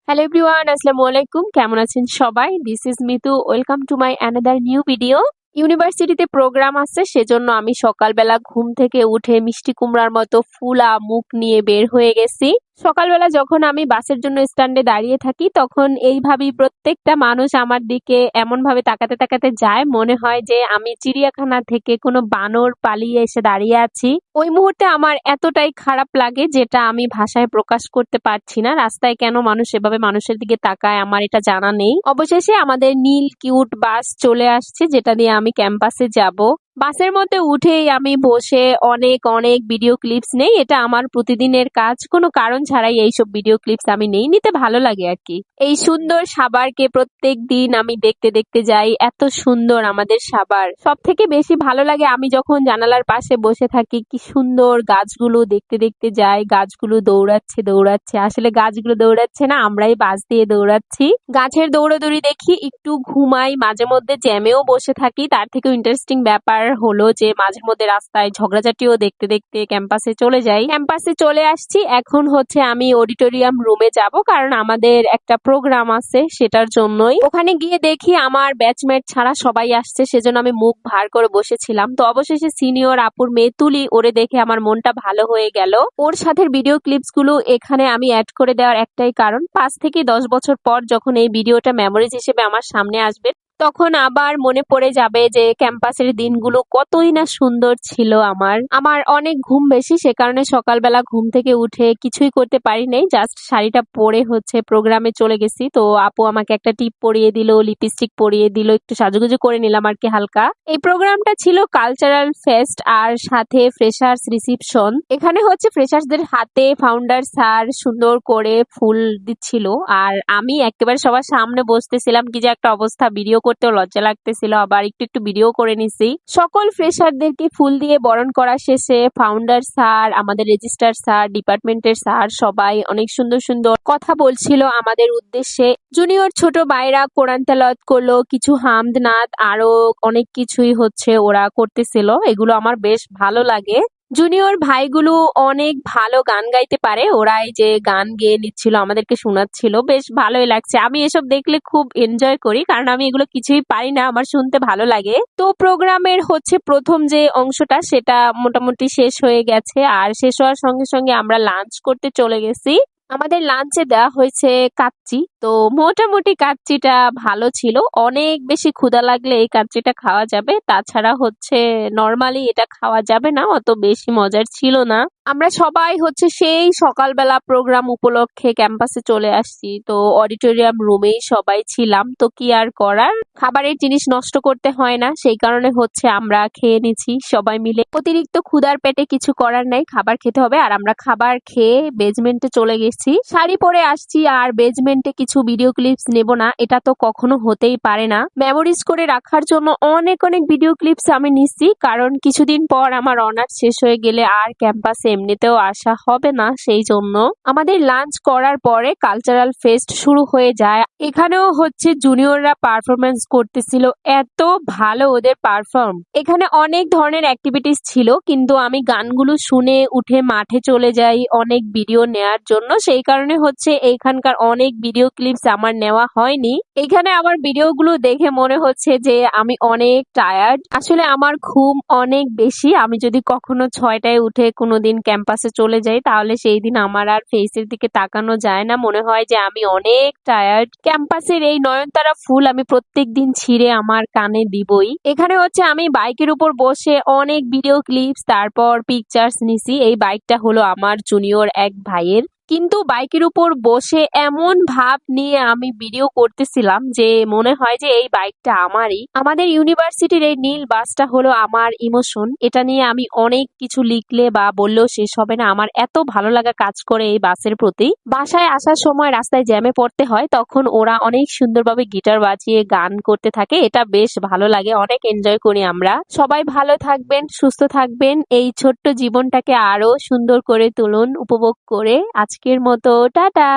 Hello everyone, আসসালামু আলাইকুম। কেমন আছেন সবাই? This is Mitu. Welcome to my another new video. ইউনিভার্সিটিতে প্রোগ্রাম আছে, সেজন্য আমি সকালবেলা ঘুম থেকে উঠে মিষ্টি কুমড়ার মতো ফুলা মুখ নিয়ে বের হয়ে গেছি। সকালবেলা যখন আমি বাসের জন্য স্ট্যান্ডে দাঁড়িয়ে থাকি, তখন এইভাবেই প্রত্যেকটা মানুষ আমার দিকে এমন ভাবে তাকাতে তাকাতে যায়, মনে হয় যে আমি চিড়িয়াখানা থেকে কোনো বানর পালিয়ে এসে দাঁড়িয়ে আছি। ওই মুহূর্তে আমার এতটাই খারাপ লাগে, যেটা আমি ভাষায় প্রকাশ করতে পারছি না। রাস্তায় কেন মানুষ এভাবে মানুষের দিকে তাকায় আমার এটা জানা নেই। অবশেষে আমাদের নীল কিউট বাস চলে আসছে, যেটা দিয়ে আমি ক্যাম্পাসে যাব। বাসের মধ্যে উঠেই আমি বসে অনেক অনেক ভিডিও ক্লিপস নেই। এটা আমার প্রতিদিনের কাজ, কোনো কারণ ছাড়াই এইসব ভিডিও ক্লিপস আমি নেই, নিতে ভালো লাগে আর কি। এই সুন্দর সাভারকে প্রত্যেক দিন আমি দেখতে দেখতে যাই। এত সুন্দর আমাদের সাভার। সব থেকে বেশি ভালো লাগে আমি যখন জানালার পাশে বসে থাকি, কি সুন্দর গাছগুলো দেখতে দেখতে যাই। গাছগুলো দৌড়াচ্ছে দৌড়াচ্ছে, আসলে গাছগুলো দৌড়াচ্ছে না, আমরাই বাস দিয়ে দৌড়াচ্ছি। গাছের দৌড়াদৌড়ি দেখি, একটু ঘুমাই, মাঝে মধ্যে জ্যামেও বসে থাকি। তার থেকেও ইন্টারেস্টিং ব্যাপার হলো যে মাঝে মধ্যে রাস্তায় ঝগড়াঝাটিও দেখতে দেখতে ক্যাম্পাসে চলে যাই। ক্যাম্পাসে চলে আসছি, এখন হচ্ছে আমি অডিটোরিয়াম রুমে যাব, কারণ আমাদের একটা প্রোগ্রাম আছে, সেটার জন্যই। ওখানে গিয়ে দেখি আমার ব্যাচমেট ছাড়া সবাই আসছে, সেজন্য আমি মুখ ভার করে বসেছিলাম। তো অবশেষে সিনিয়র আপুর মেয়ে তুলি, ওরে দেখে আমার মনটা ভালো হয়ে গেল। ওর সাথে ভিডিও ক্লিপস গুলো এখানে আমি অ্যাড করে দেওয়ার একটাই কারণ, 5 থেকে 10 বছর পর যখন এই ভিডিওটা মেমোরিজ হিসেবে আমার সামনে আসবে, তখন আবার মনে পড়ে যাবে যে ক্যাম্পাসের দিনগুলো কতই না সুন্দর ছিল। আমার অনেক ঘুম বেশি, সে কারণে সকালবেলা ঘুম থেকে উঠে কিছুই করতে পারি নাই, জাস্ট শাড়িটা পরে হচ্ছে প্রোগ্রামে চলে গেছি। তো আপু আমাকে একটা টিপ পরিয়ে দিল, লিপস্টিক পরিয়ে দিল, একটু সাজুগুজু করে নিলাম আর কি হালকা। এই প্রোগ্রামটা ছিল কালচারাল ফেস্ট আর সাথে ফ্রেশার্স রিসিপশন। এখানে হচ্ছে ফ্রেশার্সদের হাতে ফাউন্ডার স্যার সুন্দর করে ফুল দিচ্ছিল, আর আমি একেবারে সবার সামনে বসতেছিলাম। কি যে একটা অবস্থা, ভিডিও করতেও লজ্জা লাগতেছিল, আবার একটু একটু ভিডিও করে নিছি। সকল ফ্রেশারদেরকে ফুল দিয়ে বরণ করা শেষে ফাউন্ডার স্যার, আমাদের রেজিস্ট্রার স্যার, ডিপার্টমেন্টের স্যার সবাই অনেক সুন্দর সুন্দর কথা বলছিল আমাদের উদ্দেশ্যে। জুনিয়র ছোট ভাইরা কোরআন তেলাওয়াত করলো, কিছু হামদ নাত আরো অনেক কিছুই হচ্ছে ওরা করতেছিল। এগুলো আমার বেশ ভালো লাগে। জুনিয়র ভাইগুলো অনেক ভালো গান গাইতে পারে, ওরাই যে গান গেয়ে নিচ্ছিল, আমাদেরকে শোনাচ্ছিল, বেশ ভালোই লাগছে। আমি এসব দেখলে খুব এনজয় করি, কারণ আমি এগুলো কিছুই পারি না, আমার শুনতে ভালো লাগে। তো প্রোগ্রামের হচ্ছে প্রথম যে অংশটা, সেটা মোটামুটি শেষ হয়ে গেছে, আর শেষ হওয়ার সঙ্গে সঙ্গে আমরা লাঞ্চ করতে চলে গেছি। আমাদের লাঞ্চে দেওয়া হয়েছে কাচ্চি। তো মোটামুটি কাচ্চিটা ভালো ছিল। অনেক বেশি ক্ষুধা লাগলে এই কাচ্চিটা খাওয়া যাবে, তাছাড়া হচ্ছে নরমালি এটা খাওয়া যাবে না, অত বেশি মজার ছিল না। আমরা সবাই হচ্ছে সেই সকালবেলা প্রোগ্রাম উপলক্ষে ক্যাম্পাসে চলে আসছি। তো অডিটোরিয়াম রুমেই সবাই ছিলাম, তো কি আর করার, খাবারের জিনিস নষ্ট করতে হয় না, সেই কারণে হচ্ছে আমরা খেয়ে নিচ্ছি সবাই মিলে। অতিরিক্ত ক্ষুধার পেটে কিছু করার নাই, খাবার খেতে হবে। আর আমরা খাবার খেয়ে বেজমেন্টে চলে গেছি। শাড়ি পরে আসছি আর বেজমেন্টে কিছু ভিডিও ক্লিপস নেব না, এটা তো কখনো হতেই পারে না। মেমোরিজ করে রাখার জন্য অনেক অনেক ভিডিও ক্লিপস আমি নিচ্ছি, কারণ কিছুদিন পর আমার অনার্স শেষ হয়ে গেলে আর ক্যাম্পাসে এমনিতেও আসা হবে না, সেই জন্য। আমাদের লাঞ্চ করার পরে কালচারাল ফেস্ট শুরু হয়ে যায়। এখানেও হচ্ছে জুনিয়ররা পারফরমেন্স করতেছিল, এত ভালো ওদের পারফর্ম। এখানে অনেক ধরনের অ্যাক্টিভিটিস ছিল, কিন্তু আমি গানগুলো শুনে উঠে মাঠে চলে যাই অনেক ভিডিও নেয়ার জন্য, সেই কারণে হচ্ছে এইখানকার অনেক ভিডিও ক্লিপস আমার নেওয়া হয়নি। এখানে আমার ভিডিওগুলো দেখে মনে হচ্ছে যে আমি অনেক টায়ার্ড, আসলে আমার ঘুম অনেক বেশি। আমি যদি কখনো 6টায় উঠে কোনোদিন ক্যাম্পাসে চলে যাই, তাহলে সেই দিন আমার আর ফেসের দিকে তাকানো যায় না, মনে হয় যে আমি অনেক টায়ার্ড। ক্যাম্পাসের এই নয়নতারা ফুল আমি প্রত্যেক দিন ছিঁড়ে আমার কানে দিবই। এখানে হচ্ছে আমি বাইকের উপর বসে অনেক ভিডিও ক্লিপস তারপর পিকচার্স নিছি। এই বাইকটা হলো আমার জুনিয়র এক ভাইয়ের, কিন্তু বাইকের উপর বসে এমন ভাব নিয়ে আমি ভিডিও করতেছিলাম যে মনে হয় যে এই বাইকটা আমারই। আমাদের ইউনিভার্সিটির এই নীল বাসটা হলো আমার ইমোশন, এটা নিয়ে আমি অনেক কিছু লিখলে বা বললেও শেষ হবে না। আমার এত ভালো লাগা কাজ করে এই বাসের প্রতি। বাসায় আসার সময় রাস্তায় জ্যামে পড়তে হয়, তখন ওরা অনেক সুন্দরভাবে গিটার বাজিয়ে গান করতে থাকে, এটা বেশ ভালো লাগে, অনেক এনজয় করি আমরা। সবাই ভালো থাকবেন, সুস্থ থাকবেন, এই ছোট্ট জীবনটাকে আরো সুন্দর করে তুলুন উপভোগ করে। আজকের মতো টাটা।